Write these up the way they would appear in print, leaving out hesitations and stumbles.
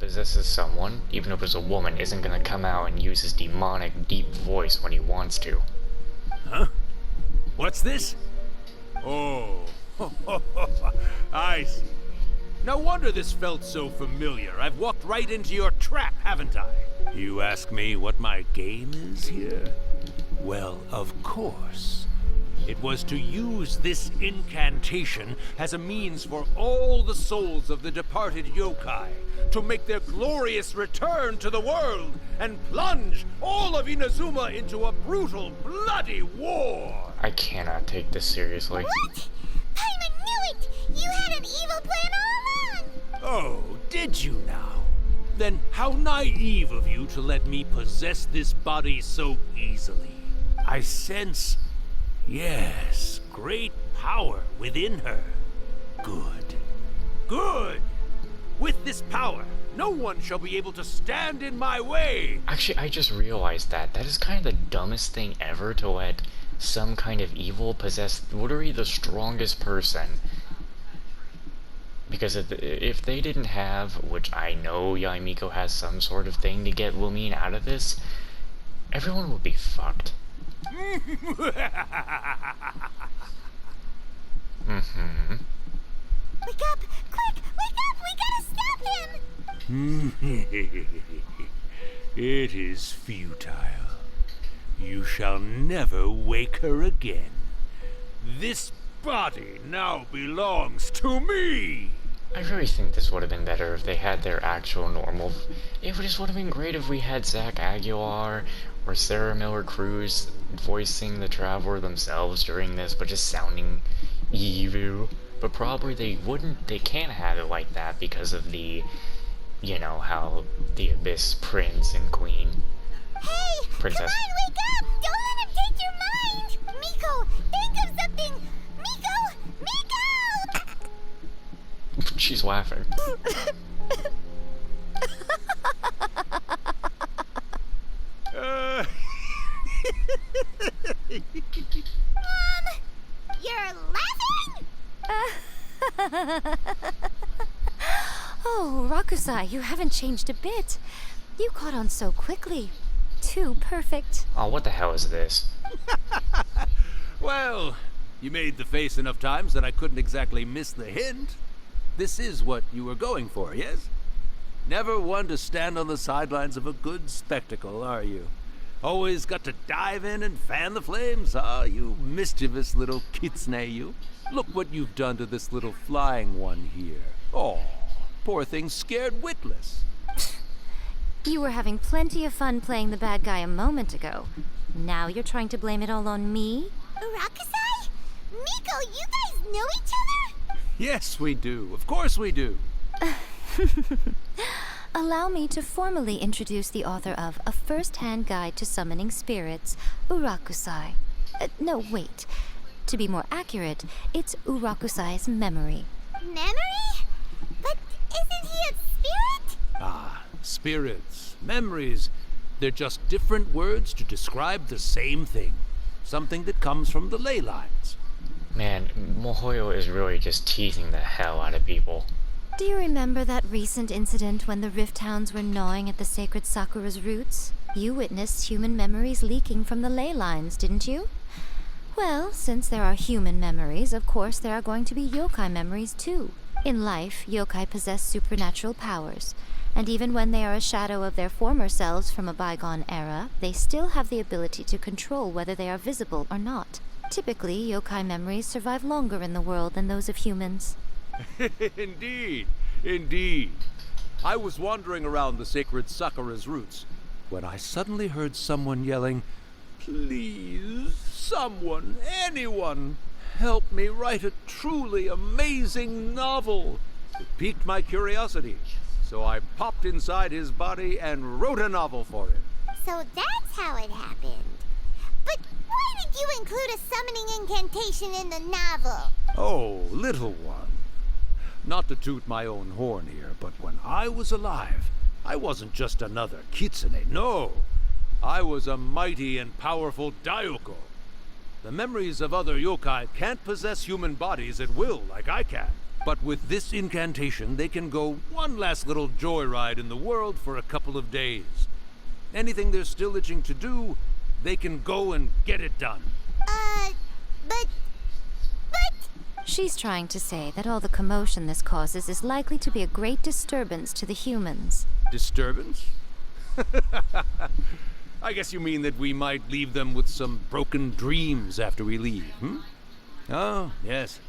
possesses someone, even if it's a woman, isn't gonna come out and use his demonic, deep voice when he wants to. Huh? What's this? Oh, I see. No wonder this felt so familiar. I've walked right into your trap, haven't I? You ask me what my game is here? Well, of course. It was to use this incantation as a means for all the souls of the departed yokai to make their glorious return to the world and plunge all of Inazuma into a brutal, bloody war! I cannot take this seriously. What? Paimon knew it! You had an evil plan all along! Oh, did you now? Then how naive of you to let me possess this body so easily. I sense, yes, great power within her. Good. Good! With this power, no one shall be able to stand in my way! Actually, I just realized that. That is kind of the dumbest thing ever to let some kind of evil possess literally the strongest person. Because if they didn't have, which I know Yaimiko has some sort of thing to get Lumine out of this, everyone would be fucked. Mm-hmm. Wake up! Quick! Wake up! We gotta stop him! It is futile. You shall never wake her again. This body now belongs to me! I really think this would have been better if they had their actual normal... It just would have been great if we had Zach Aguilar or Sarah Miller Cruz voicing the Traveler themselves during this, but just sounding evil. But probably they wouldn't, they can't have it like that because of the, you know, how the Abyss Prince and Queen. Hey! Princess. Come on, wake up! Don't let him take your mind! Miko, think of something! Miko! Miko! She's laughing. Mom! You're laughing? Oh, Rakusai, you haven't changed a bit. You caught on so quickly. Too perfect. Oh, what the hell is this? Well, you made the face enough times that I couldn't exactly miss the hint. This is what you were going for, yes? Never one to stand on the sidelines of a good spectacle, are you? Always got to dive in and fan the flames, huh? You mischievous little kitsune, you. Look what you've done to this little flying one here. Oh, poor thing scared witless. You were having plenty of fun playing the bad guy a moment ago. Now you're trying to blame it all on me? Rakusai? Miko, you guys know each other? Yes, we do. Of course we do. Allow me to formally introduce the author of A First-Hand Guide to Summoning Spirits, Urakusai. No, wait. To be more accurate, it's Urakusai's memory. Memory? But isn't he a spirit? Ah, spirits, memories. They're just different words to describe the same thing. Something that comes from the ley lines. Man, Mohoyo is really just teasing the hell out of people. Do you remember that recent incident when the Rift Hounds were gnawing at the sacred Sakura's roots? You witnessed human memories leaking from the ley lines, didn't you? Well, since there are human memories, of course there are going to be yokai memories too. In life, yokai possess supernatural powers, and even when they are a shadow of their former selves from a bygone era, they still have the ability to control whether they are visible or not. Typically, yokai memories survive longer in the world than those of humans. Indeed, indeed. I was wandering around the sacred Sakura's roots when I suddenly heard someone yelling, "Please, someone, anyone, help me write a truly amazing novel." It piqued my curiosity, so I popped inside his body and wrote a novel for him. So that's how it happened. But why did you include a summoning incantation in the novel? Oh, little one. Not to toot my own horn here, but when I was alive, I wasn't just another kitsune, no. I was a mighty and powerful Daiyoko. The memories of other yokai can't possess human bodies at will like I can. But with this incantation, they can go one last little joyride in the world for a couple of days. Anything they're still itching to do, they can go and get it done. But... She's trying to say that all the commotion this causes is likely to be a great disturbance to the humans. Disturbance? I guess you mean that we might leave them with some broken dreams after we leave, hmm? Oh, yes.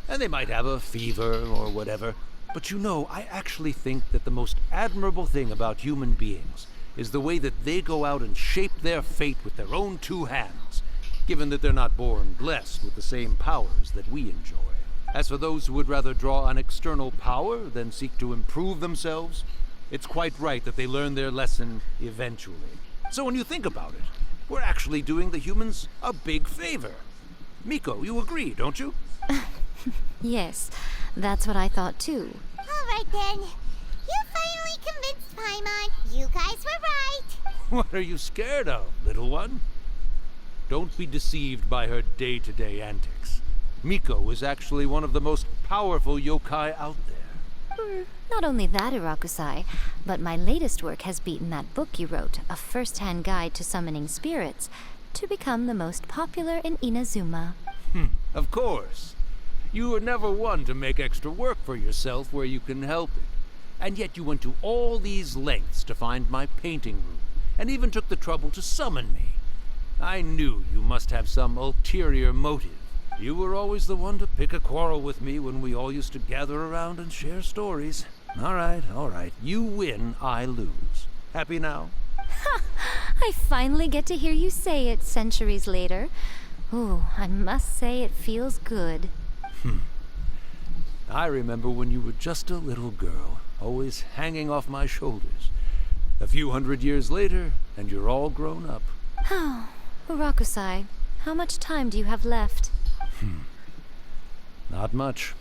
And they might have a fever or whatever. But you know, I actually think that the most admirable thing about human beings is the way that they go out and shape their fate with their own two hands, given that they're not born blessed with the same powers that we enjoy. As for those who would rather draw on external power than seek to improve themselves, it's quite right that they learn their lesson eventually. So when you think about it, we're actually doing the humans a big favor. Miko, you agree, don't you? Yes, that's what I thought too. Alright then. You finally convinced Paimon. You guys were right. What are you scared of, little one? Don't be deceived by her day-to-day antics. Miko is actually one of the most powerful yokai out there. Not only that, Irakusai, but my latest work has beaten that book you wrote, A First-Hand Guide to Summoning Spirits, to become the most popular in Inazuma. Of course. You were never one to make extra work for yourself where you can help it. And yet you went to all these lengths to find my painting room, and even took the trouble to summon me. I knew you must have some ulterior motive. You were always the one to pick a quarrel with me when we all used to gather around and share stories. All right. You win, I lose. Happy now? I finally get to hear you say it centuries later. Ooh, I must say it feels good. I remember when you were just a little girl, always hanging off my shoulders. A few hundred years later, and you're all grown up. Oh, Urakusai, how much time do you have left? Not much.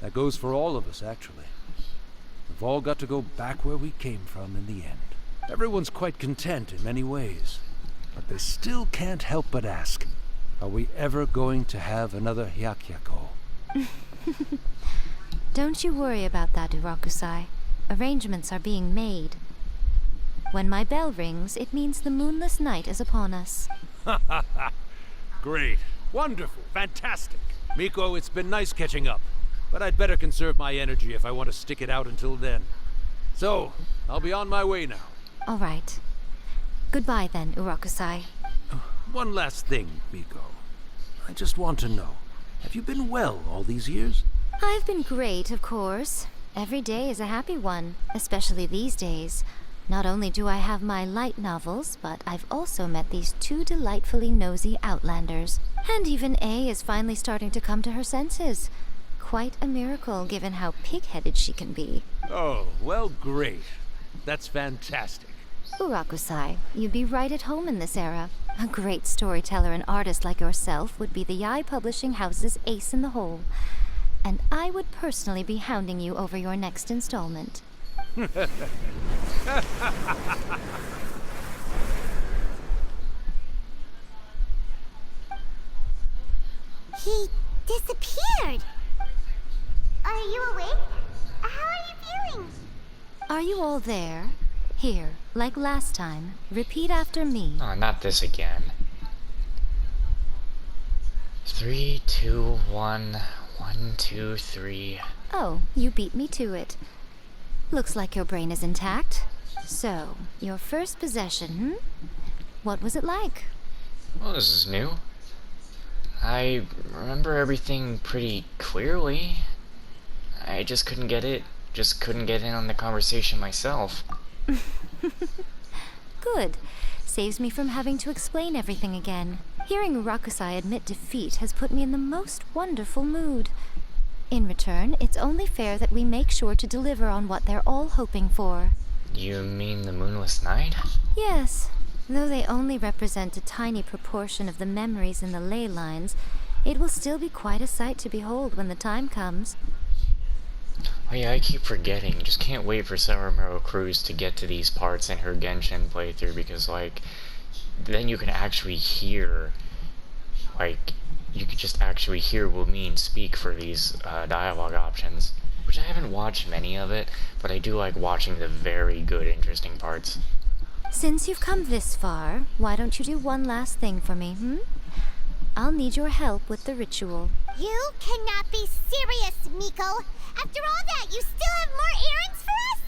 That goes for all of us, actually. We've all got to go back where we came from in the end. Everyone's quite content in many ways, but they still can't help but ask, are we ever going to have another Hyakyako? Don't you worry about that, Urakusai. Arrangements are being made. When my bell rings, it means the moonless night is upon us. Great. Wonderful. Fantastic. Miko, it's been nice catching up, but I'd better conserve my energy if I want to stick it out until then. So, I'll be on my way now. All right. Goodbye then, Urakusai. One last thing, Miko. I just want to know, have you been well all these years? I've been great, of course. Every day is a happy one, especially these days. Not only do I have my light novels, but I've also met these two delightfully nosy outlanders. And even A is finally starting to come to her senses. Quite a miracle, given how pig-headed she can be. Oh, well, great. That's fantastic. Urakusai, you'd be right at home in this era. A great storyteller and artist like yourself would be the Yae Publishing House's ace in the hole. And I would personally be hounding you over your next installment. He disappeared. Are you awake? How are you feeling? Are you all there? Here, like last time, repeat after me. Oh, not this again. 3, 2, 1, 1, 2, 3. Oh, you beat me to it. Looks like your brain is intact. So, your first possession, What was it like? Well, this is new. I remember everything pretty clearly. I just couldn't get in on the conversation myself. Good. Saves me from having to explain everything again. Hearing Rakusai admit defeat has put me in the most wonderful mood. In return, it's only fair that we make sure to deliver on what they're all hoping for. You mean the moonless night? Yes. Though they only represent a tiny proportion of the memories in the ley lines, it will still be quite a sight to behold when the time comes. Oh yeah, I keep forgetting. Just can't wait for Saramiro Cruz to get to these parts in her Genshin playthrough, because, like, then you can actually hear, like, you could just actually hear Wumin speak for these dialogue options, which I haven't watched many of it, but I do like watching the very good, interesting parts. Since you've come this far, why don't you do one last thing for me, hmm? I'll need your help with the ritual. You cannot be serious, Miko. After all that, you still have more errands for us?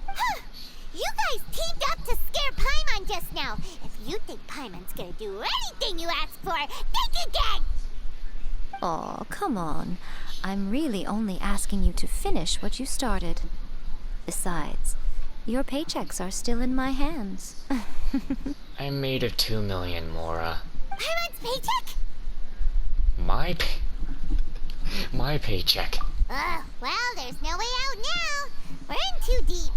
Huh. You guys teamed up to scare Paimon just now. If you think Paimon's gonna do anything you ask for, think again! Aw, come on. I'm really only asking you to finish what you started. Besides, your paychecks are still in my hands. I'm made of 2 million, Mora. Paimon's paycheck? My paycheck. Well, there's no way out now. We're in too deep.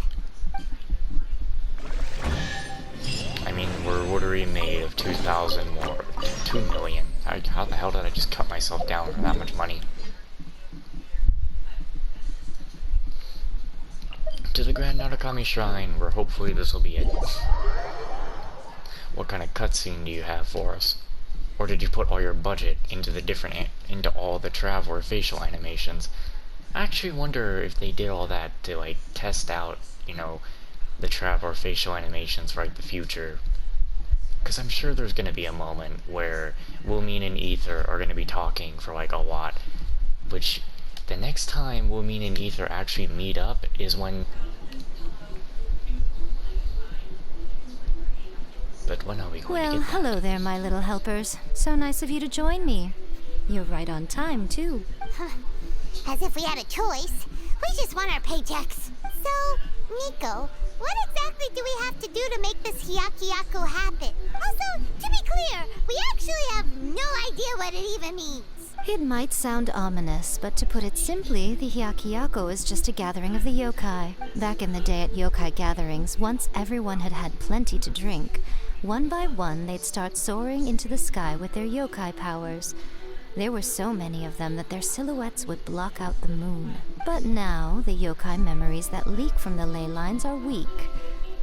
I mean, we're literally made of 2,000 more. 2 million. How the hell did I just cut myself down for that much money? To the Grand Narukami Shrine, where hopefully this will be it. What kind of cutscene do you have for us? Or did you put all your budget into into all the traveler facial animations? I actually wonder if they did all that to like test out, you know, the traveler facial animations for like the future. Because I'm sure there's going to be a moment where Wumin and Ether are going to be talking for like a lot. Which, the next time Wumin and Ether actually meet up is when... But when are we going to Well, get that? hello there, my little helpers. So nice of you to join me. You're right on time, too. As if we had a choice. We just want our paychecks. So, Nico, what exactly do we have to do to make this Hyakuyaku happen? Also, to be clear, we actually have no idea what it even means. It might sound ominous, but to put it simply, the Hyakuyaku is just a gathering of the yokai. Back in the day at yokai gatherings, once everyone had had plenty to drink, one by one they'd start soaring into the sky with their yokai powers. There were so many of them that their silhouettes would block out the moon. But now, the yokai memories that leak from the ley lines are weak.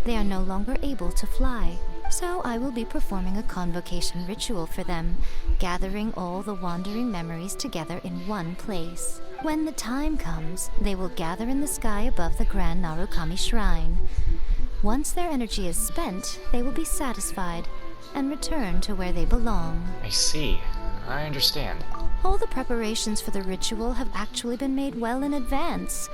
They are no longer able to fly. So I will be performing a convocation ritual for them, gathering all the wandering memories together in one place. When the time comes, they will gather in the sky above the Grand Narukami Shrine. Once their energy is spent, they will be satisfied and return to where they belong. I see. I understand. All the preparations for the ritual have actually been made well in advance.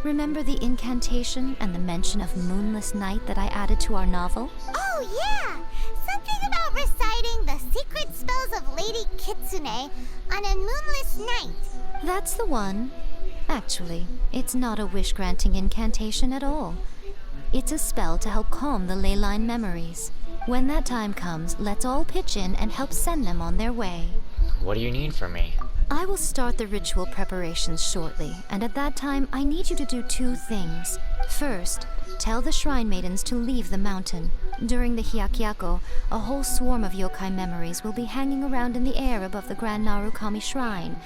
Remember the incantation and the mention of moonless night that I added to our novel? Oh, yeah! Something about reciting the secret spells of Lady Kitsune on a moonless night. That's the one. Actually, it's not a wish-granting incantation at all. It's a spell to help calm the ley line memories. When that time comes, let's all pitch in and help send them on their way. What do you need from me? I will start the ritual preparations shortly, and at that time, I need you to do two things. First, tell the shrine maidens to leave the mountain. During the Hyakuyaku, a whole swarm of yokai memories will be hanging around in the air above the Grand Narukami Shrine.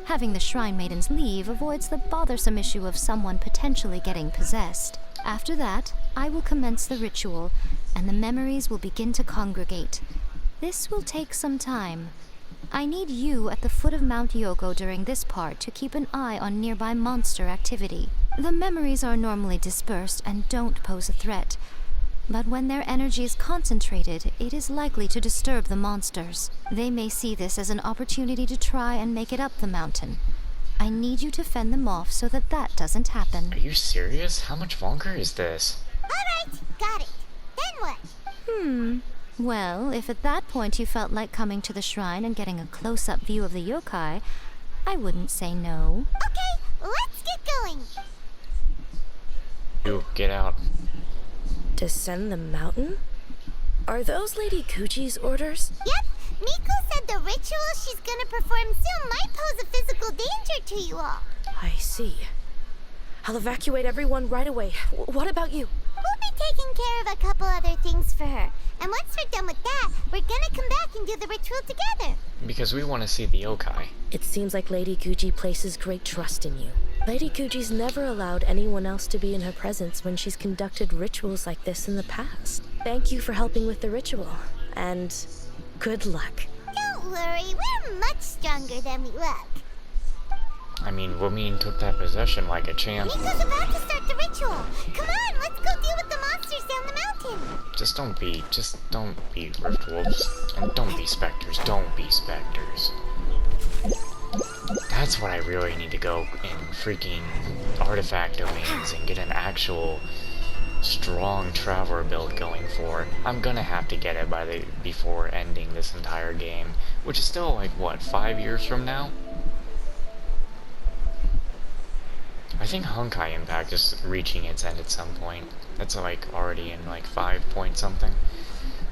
Having the shrine maidens leave avoids the bothersome issue of someone potentially getting possessed. After that, I will commence the ritual, and the memories will begin to congregate. This will take some time. I need you at the foot of Mount Yogo during this part to keep an eye on nearby monster activity. The memories are normally dispersed and don't pose a threat, but when their energy is concentrated, it is likely to disturb the monsters. They may see this as an opportunity to try and make it up the mountain. I need you to fend them off so that that doesn't happen. Are you serious? How much longer is this? Alright, got it. Then what? Well, if at that point you felt like coming to the shrine and getting a close-up view of the yokai, I wouldn't say no. Okay, let's get going. You, get out. Descend the mountain? Are those Lady Kuchi's orders? Yep, Miko said the ritual she's gonna perform soon might pose a physical danger to you all. I see. I'll evacuate everyone right away. What about you? We'll be taking care of a couple other things for her. And once we're done with that, we're gonna come back and do the ritual together. Because we want to see the yokai. It seems like Lady Guji places great trust in you. Lady Guji's never allowed anyone else to be in her presence when she's conducted rituals like this in the past. Thank you for helping with the ritual, and good luck. Don't Don't worry, we're much stronger than we look. I mean, Wumine took that possession like a champ. Miko's about to start the ritual. Come on, let's go deal with the monsters down the mountain. Just don't be Rift Wolves. And don't be Spectres. Don't be Spectres. That's what I really need to go in freaking artifact domains and get an actual strong Traveler build going for. I'm gonna have to get it before ending this entire game, which is still like what, 5 years from now? I think Honkai Impact is reaching its end at some point. That's like already in like 5 point something.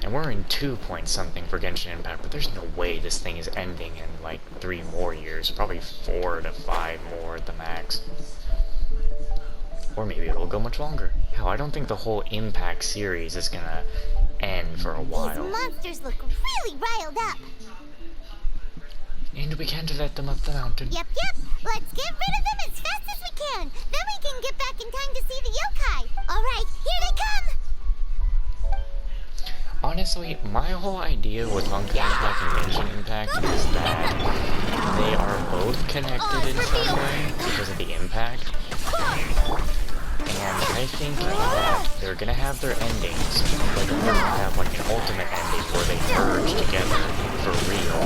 And we're in 2 point something for Genshin Impact, but there's no way this thing is ending in like 3 more years. Probably 4 to 5 more at the max. Or maybe it'll go much longer. Hell, I don't think the whole Impact series is gonna end for a while. These monsters look really riled up. And we can't let them up the mountain. Yep. Let's get rid of them as fast as we can. Then we can get back in time to see the yokai. Alright, here they come! Honestly, my whole idea with Honkai Impact and Genshin Impact is that they are both connected in some way because of the impact. And I think that they're gonna have their endings, like they're gonna have like an ultimate ending where they merge together for real.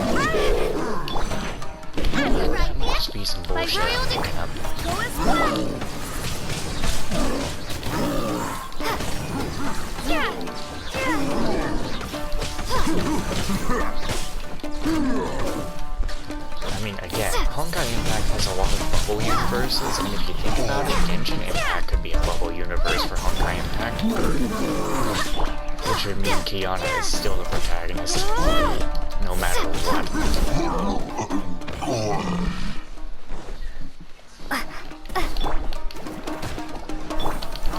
That must be some bullshit coming up. I mean, again, Honkai Impact has a lot of bubble universes, and if you think about it, Genshin Impact could be a bubble universe for Honkai Impact. Which would mean Kiana is still the protagonist, no matter what.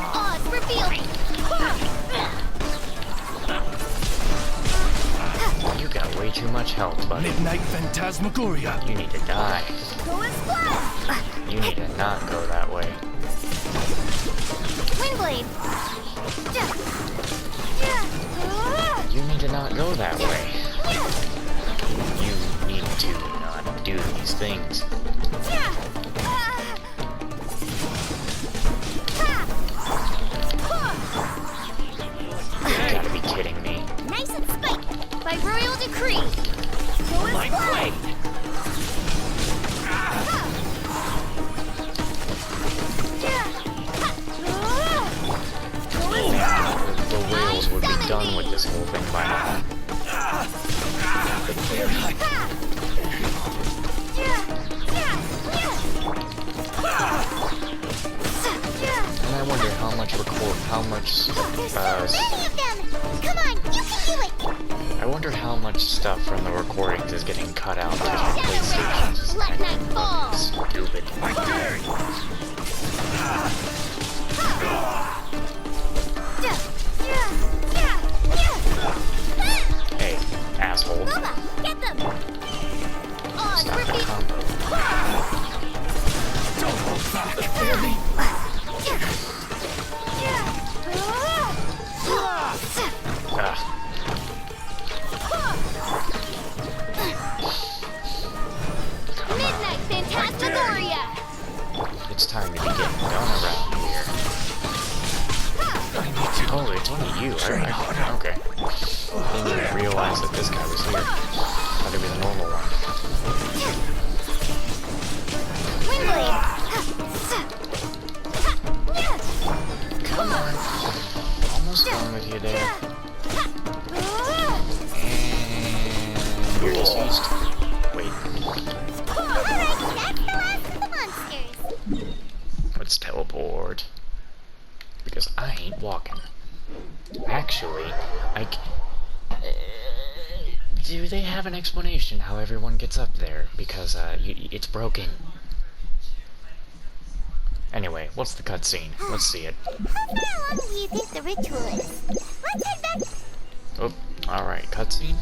Oz revealed! You got way too much health, buddy. Midnight Phantasmagoria. You need to die. You need to not go that way. Windblade! You need to not go that way. You need to not do these things. You gotta be kidding me. Nice and spiked! By royal decree! Light blade. The whales would be done with this whole thing by now. And I wonder how much Many of them! Come on, you can do it! I wonder how much stuff from the recordings is getting cut out because my PlayStation's just Let night fall! stupid. Hey, asshole. Boba, get them! Oz Stop that repeat! combo. Don't hold back. Ugh. Come on. Midnight Phantasmagoria! It's time to be getting done around here. Oh, it's only you. Okay. Didn't even realize that this guy was here. Thought it was a normal one. Windblade! Come on. Almost done with you there. And you're deceased. Wait. Alright, that's the last of the monsters. Let's teleport. Because I ain't walking. Actually, do they have an explanation how everyone gets up there? Because it's broken. Anyway, what's the cutscene? Let's see it. How far along do you think the ritual is? Let's head back. Oh, alright, cutscene?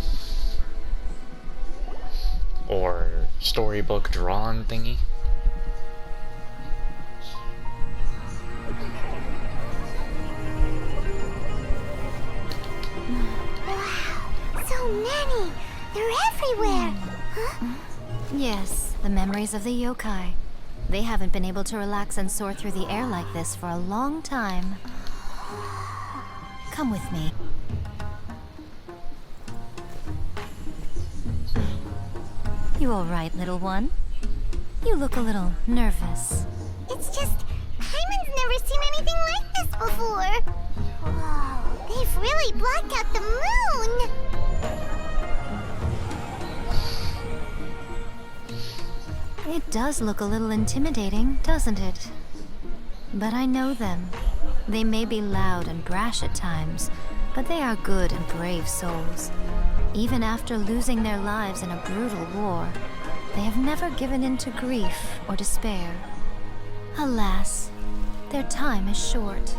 Or storybook drawn thingy? Wow, so many! They're everywhere! The memories of the yokai. They haven't been able to relax and soar through the air like this for a long time. Come with me. You all right, little one? You look a little nervous. It's just, Paimon's never seen anything like this before. Whoa, they've really blacked out the moon. It does look a little intimidating, doesn't it? But I know them. They may be loud and brash at times, but they are good and brave souls. Even after losing their lives in a brutal war, they have never given in to grief or despair. Alas, their time is short.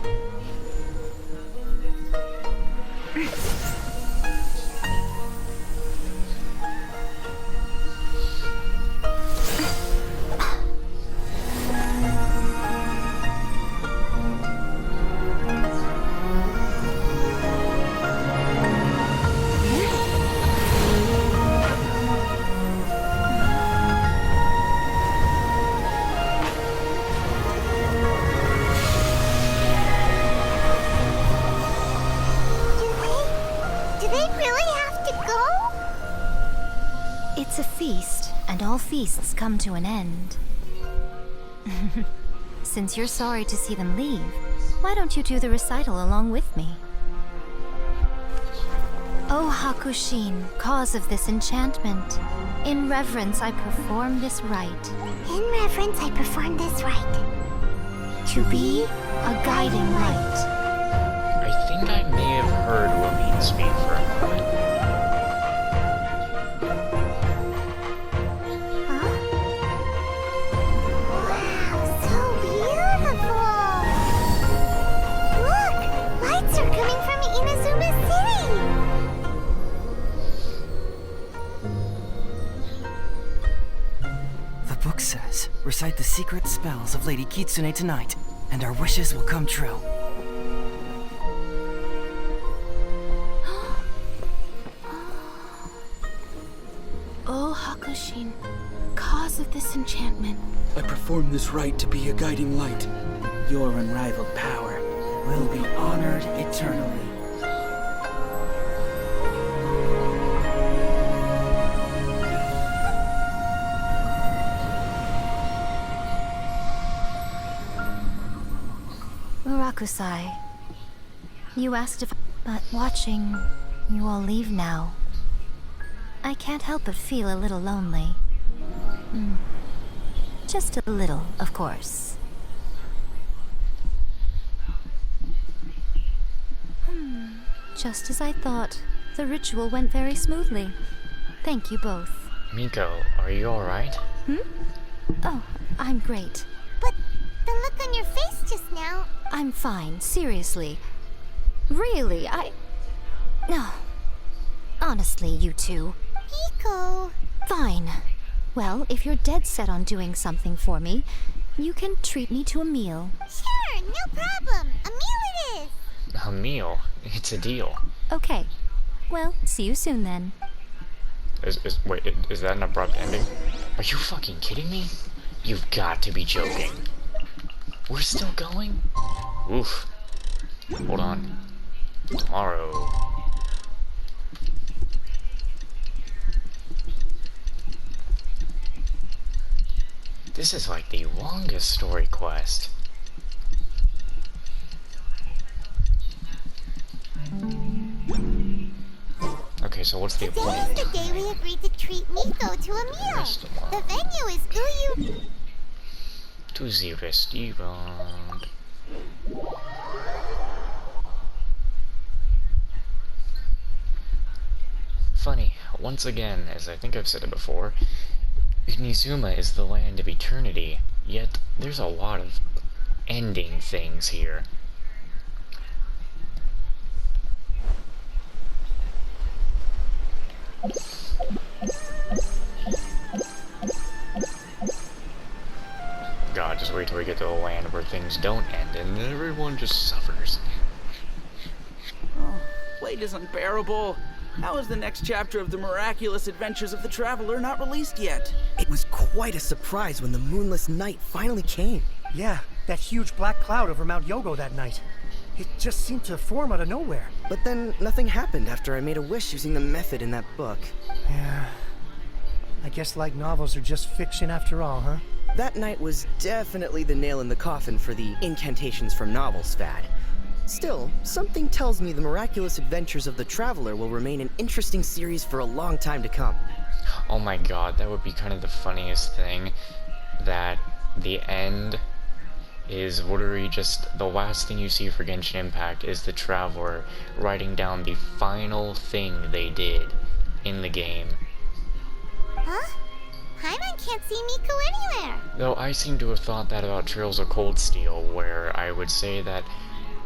Do they really have to go? It's a feast, and all feasts come to an end. Since you're sorry to see them leave, why don't you do the recital along with me? O Hakushin, cause of this enchantment, in reverence I perform this rite. In reverence, I perform this rite. To be a guiding light. I think I may have heard Waleed speak for a moment. Huh? Wow, so beautiful! Look! Lights are coming from Inazuma City! The book says, recite the secret spells of Lady Kitsune tonight, and our wishes will come true. Oh, Hakushin, cause of this enchantment. I perform this rite to be a guiding light. Your unrivaled power will be honored eternally. Murakusai, you asked if... But watching you all leave now, I can't help but feel a little lonely. Just a little, of course. Just as I thought. The ritual went very smoothly. Thank you both. Miko, are you alright? Oh, I'm great. But the look on your face just now... I'm fine, seriously. Really, No. Honestly, you two. Miko... Fine. Well, if you're dead set on doing something for me, you can treat me to a meal. Sure, no problem. A meal it is. A meal? It's a deal. Okay. Well, see you soon then. Wait, is that an abrupt ending? Are you fucking kidding me? You've got to be joking. We're still going? Oof. Hold on. Tomorrow. This is like the longest story quest. Okay, so what's the Today appointment? is the day we agreed to treat Miko to a meal. Restaurant. The venue is Uyu... To the restaurant. Funny, once again, as I think I've said it before, Inizuma is the land of eternity, yet there's a lot of ending things here. God, just wait till we get to the land where things don't end and everyone just suffers. Oh, wait is unbearable. How is the next chapter of the miraculous adventures of the traveler not released yet? It was quite a surprise when the moonless night finally came. Yeah, that huge black cloud over Mount Yogo that night. It just seemed to form out of nowhere. But then nothing happened after I made a wish using the method in that book. Yeah. I guess light novels are just fiction after all, huh? That night was definitely the nail in the coffin for the incantations from novels fad. Still, something tells me the miraculous adventures of the Traveler will remain an interesting series for a long time to come. Oh my god, that would be kind of the funniest thing. That the end is literally just the last thing you see for Genshin Impact is the Traveler writing down the final thing they did in the game. Huh? Paimon can't see Miko anywhere. Though I seem to have thought that about Trails of Cold Steel, where I would say that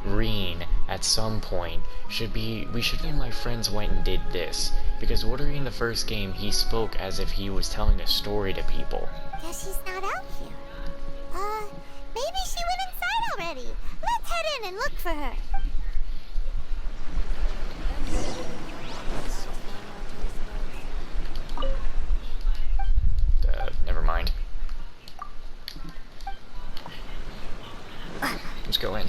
Reen, at some point, we should be my friends went and did this, because literally in the first game, he spoke as if he was telling a story to people. Guess she's not out here. Maybe she went inside already. Let's head in and look for her. Never mind. Let's go in.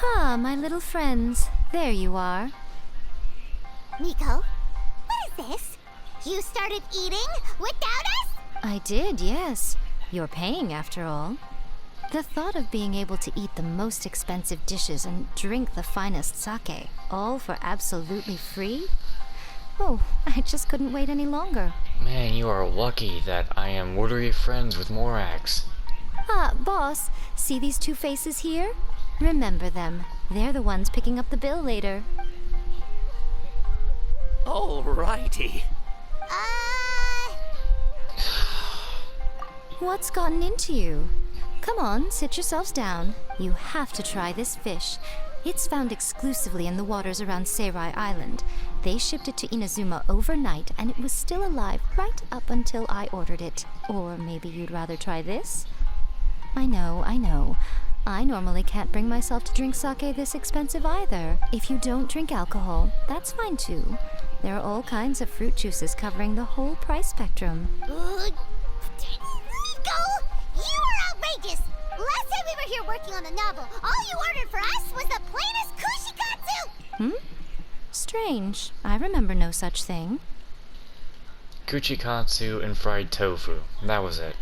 Ah, my little friends. There you are. Miko, what is this? You started eating without us? I did, yes. You're paying, after all. The thought of being able to eat the most expensive dishes and drink the finest sake, all for absolutely free? Oh, I just couldn't wait any longer. Man, you are lucky that I am literally friends with Morax. Ah, boss, see these two faces here? Remember them. They're the ones picking up the bill later. Alrighty. What's gotten into you? Come on, sit yourselves down. You have to try this fish. It's found exclusively in the waters around Seirai Island. They shipped it to Inazuma overnight, and it was still alive right up until I ordered it. Or maybe you'd rather try this? I know. I normally can't bring myself to drink sake this expensive either. If you don't drink alcohol, that's fine too. There are all kinds of fruit juices covering the whole price spectrum. Miko, you are outrageous! Last time we were here working on the novel, all you ordered for us was the plainest kushikatsu! Strange. I remember no such thing. Kuchikatsu and fried tofu. That was it.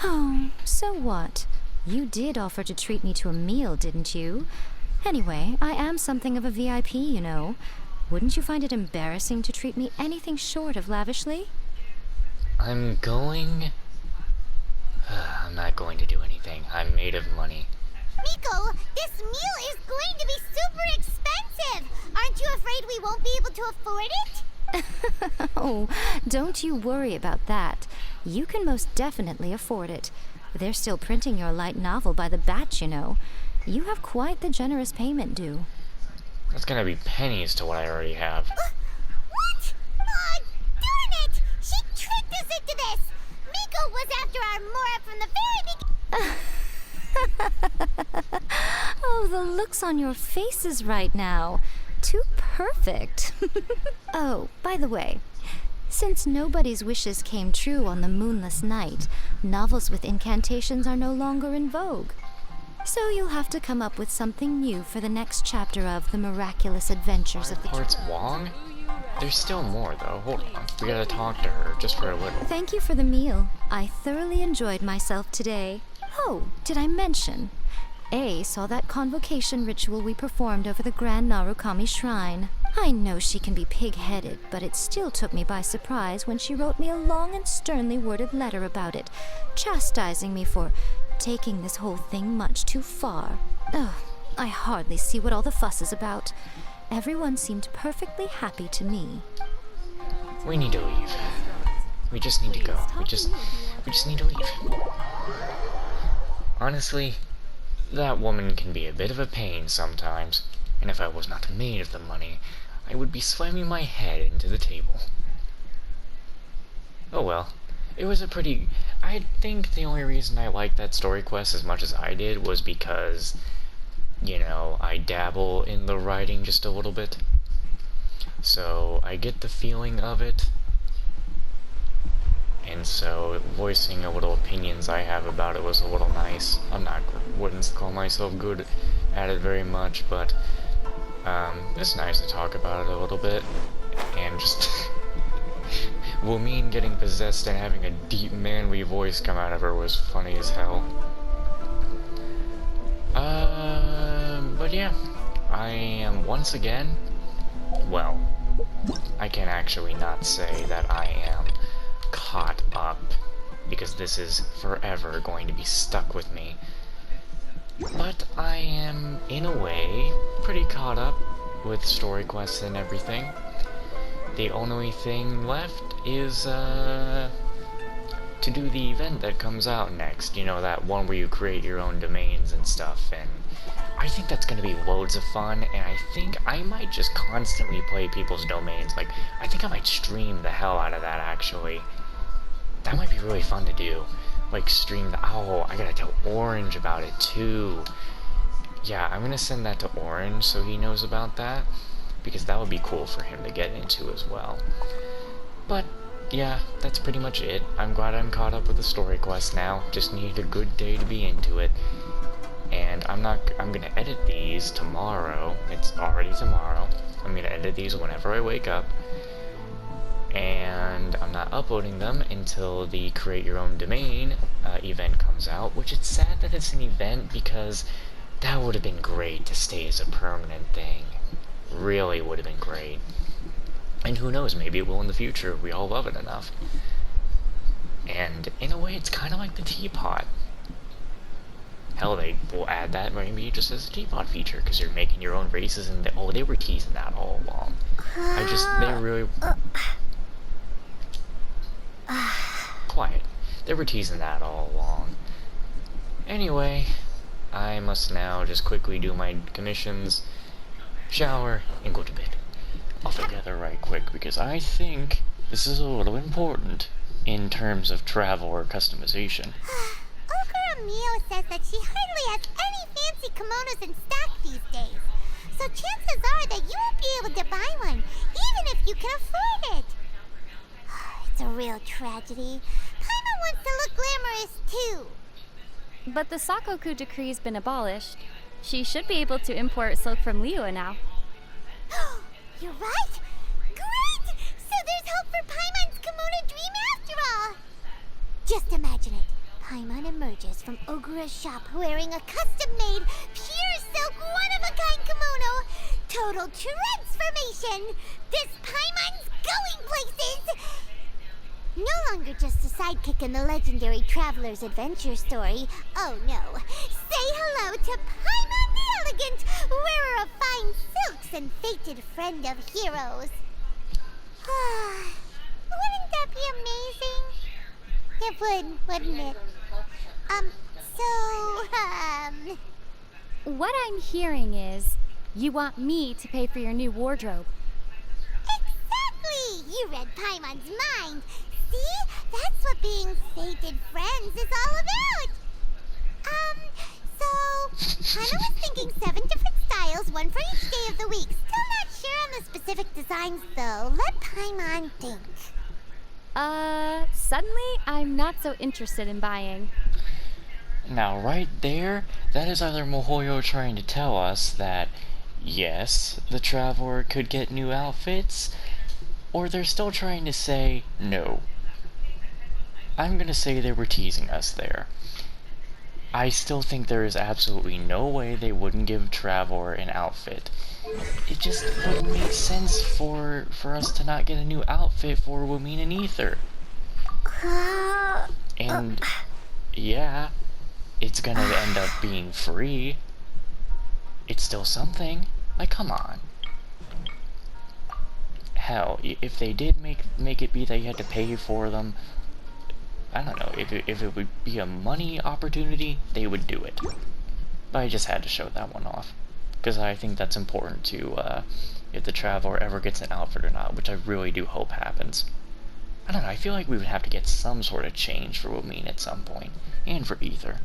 Oh, so what? You did offer to treat me to a meal, didn't you? Anyway, I am something of a VIP, you know. Wouldn't you find it embarrassing to treat me anything short of lavishly? I'm not going to do anything. I'm made of money. Miko, this meal is going to be super expensive! Aren't you afraid we won't be able to afford it? Oh, don't you worry about that. You can most definitely afford it. They're still printing your light novel by the batch, you know. You have quite the generous payment due. That's gonna be pennies to what I already have. What? Darn it! She tricked us into this! Miko was after our Mora from the very beginning! Oh, the looks on your faces right now. Too perfect. Oh, by the way, since nobody's wishes came true on the moonless night, novels with incantations are no longer in vogue. So you'll have to come up with something new for the next chapter of The Miraculous Adventures of the Parts Wong? There's still more, though. Hold on. We gotta talk to her, just for a little. Thank you for the meal. I thoroughly enjoyed myself today. Oh, did I mention? A saw that convocation ritual we performed over the Grand Narukami Shrine. I know she can be pig-headed, but it still took me by surprise when she wrote me a long and sternly worded letter about it, chastising me for taking this whole thing much too far. Ugh, I hardly see what all the fuss is about. Everyone seemed perfectly happy to me. We need to leave. We just need to go. We just need to leave. Honestly, that woman can be a bit of a pain sometimes, and if I was not made of the money, I would be slamming my head into the table. Oh well. It was a pretty... I think the only reason I liked that story quest as much as I did was because, you know, I dabble in the writing just a little bit. So I get the feeling of it. And so voicing a little opinions I have about it was a little nice. Wouldn't call myself good at it very much, but it's nice to talk about it a little bit. And just... Wilmeen getting possessed and having a deep manly voice come out of her was funny as hell. But yeah, I am once again, well, I can actually not say that I am caught up, because this is forever going to be stuck with me. But I am, in a way, pretty caught up with story quests and everything. The only thing left is, to do the event that comes out next. You know, that one where you create your own domains and stuff, and I think that's gonna be loads of fun, and I think I might just constantly play people's domains. Like, I think I might stream the hell out of that, actually. That might be really fun to do. Like, stream the... Oh, I gotta tell Orange about it, too. Yeah, I'm gonna send that to Orange so he knows about that, because that would be cool for him to get into as well. But, yeah, that's pretty much it. I'm glad I'm caught up with the story quest now. Just need a good day to be into it. And I'm gonna edit these tomorrow. It's already tomorrow. I'm gonna edit these whenever I wake up. And I'm not uploading them until the Create Your Own Domain event comes out, which it's sad that it's an event because that would have been great to stay as a permanent thing. Really would have been great. And who knows, maybe it will in the future if we all love it enough. And in a way, it's kind of like the teapot. Hell, they will add that maybe just as a teapot feature, because you're making your own races, and they were teasing that all along. They really... Quiet. They were teasing that all along. Anyway, I must now just quickly do my commissions, shower, and go to bed. Altogether right quick, because I think this is a little important in terms of travel or customization. Ogre Mio says that she hardly has any fancy kimonos in stock these days. So chances are that you won't be able to buy one, even if you can afford it. It's a real tragedy. Paimon wants to look glamorous too. But the Sakoku decree's been abolished. She should be able to import silk from Liyue now. You're right! Great! So there's hope for Paimon's kimono dream after all! Just imagine it. Paimon emerges from Ogura's shop wearing a custom-made, pure silk, one-of-a-kind kimono. Total transformation! This Paimon's going places! No longer just a sidekick in the legendary Traveler's Adventure story. Oh no. Say hello to Paimon the Elegant, wearer of fine silks and fated friend of heroes. Wouldn't that be amazing? It would, wouldn't it? What I'm hearing is, you want me to pay for your new wardrobe. Exactly! You read Paimon's mind. See? That's what being fated friends is all about. So Hana was thinking 7 different styles, one for each day of the week. Still not sure on the specific designs, though. Let Paimon think. Suddenly, I'm not so interested in buying. Now, right there, that is either Mihoyo trying to tell us that, yes, the Traveler could get new outfits, or they're still trying to say no. I'm gonna say they were teasing us there. I still think there is absolutely no way they wouldn't give Traveler an outfit. It just wouldn't make sense for us to not get a new outfit for Wamine and Ether. And, yeah, it's gonna end up being free. It's still something. Like, come on. Hell, if they did make it be that you had to pay for them, I don't know, if it would be a money opportunity, they would do it. But I just had to show that one off. Because I think that's important to, if the Traveler ever gets an outfit or not, which I really do hope happens. I don't know, I feel like we would have to get some sort of change for Wumine at some point, and for Ether.